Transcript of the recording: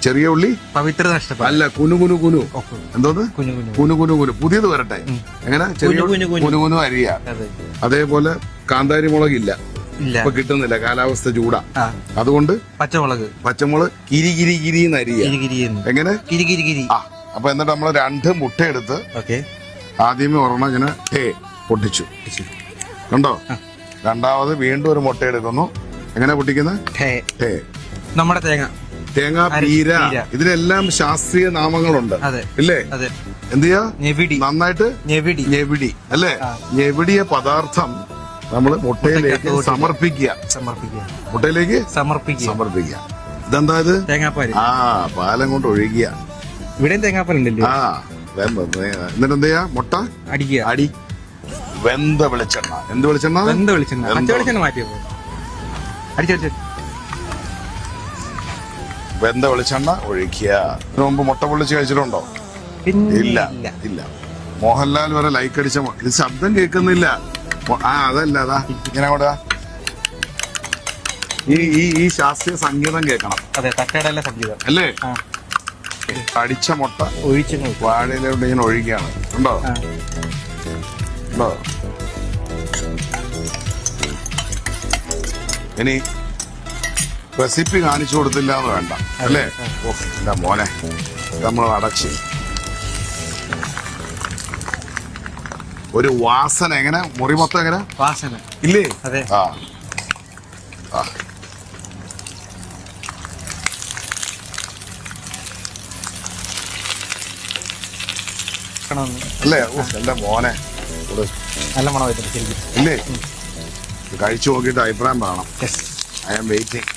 ചെറിയ ഉള്ളി പവിത്ര നഷ്ടപ്പെട്ടു. അല്ല, കുനു എന്തോന്ന് കുനു പുതിയത് വരട്ടെ. എങ്ങനെ ചെറിയ കുനു അരിയ. അതേപോലെ കാന്താരി മുളകില്ല, ഇപ്പൊ കിട്ടുന്നില്ല, കാലാവസ്ഥ ചൂടാ. അതുകൊണ്ട് പച്ചമുളക് കിരി അരിയ. എങ്ങനെ അപ്പൊ എന്നിട്ട് നമ്മള് 2 മുട്ട എടുത്ത് ആദ്യമേ ഒരെണ്ണം ഇങ്ങനെ പൊട്ടിച്ചു കണ്ടോ. രണ്ടാമത് വീണ്ടും ഒരു മുട്ട എടുക്കുന്നു. എങ്ങനെ പൊട്ടിക്കുന്നത്? നമ്മുടെ തേങ്ങ പീര. ഇതിലെല്ലാം ശാസ്ത്രീയ നാമങ്ങളുണ്ട് ഇല്ലേ? എന്ത് ചെയ്യാ? നന്നായിട്ട് ഞെവിടി അല്ലേ? ഞെവിടിയ പദാർത്ഥം നമ്മള് മുട്ടയിലേക്ക് സമർപ്പിക്കുക. ഇതെന്താ ഇത്? തേങ്ങാപ്പാല്. പാലം കൊണ്ട് ഒഴുകിയ. ഇവിടെയും തേങ്ങാപ്പാലുണ്ടല്ലോ. എന്നിട്ട് എന്ത് ചെയ്യാ? മുട്ട അടി. വെന്ത വെളിച്ചെണ്ണ. എന്ത് വെളിച്ചെണ്ണ? വെളിച്ചെണ്ണ മാറ്റിയപ്പോ വെന്ത വെളിച്ചെണ്ണ ഒഴിക്കുക. മുമ്പ് മുട്ട പൊള്ളിച്ച് കഴിച്ചിട്ടുണ്ടോ? ഇല്ല. മോഹൻലാൽ വരെ ലൈക്ക് അടിച്ച. ഇത് ശബ്ദം കേൾക്കുന്നില്ല. അതല്ല, അതാ ഇങ്ങനെ കൂടെ ഈ ശാസ്ത്രീയ സംഗീതം കേൾക്കണം. അല്ലേ? അടിച്ച മുട്ട വാഴയിലോട്ട് ഇങ്ങനെ ഒഴിക്കുകയാണ്. ഉണ്ടോ? ഇനി റെസിപ്പി കാണിച്ചു കൊടുത്തില്ല എന്ന് വേണ്ട അല്ലേ? എന്റെ മോനെ, നമ്മൾ അടച്ച് ഒരു വാസന. എങ്ങനെ? മുറി മൊത്തം എങ്ങനെ വാസന ഇല്ലേ? അല്ലേ? എന്റെ മോനെ, നല്ല മണം ഇല്ലേ? കഴിച്ചു നോക്കിയിട്ട് അഭിപ്രായം പറയണം. I am waiting.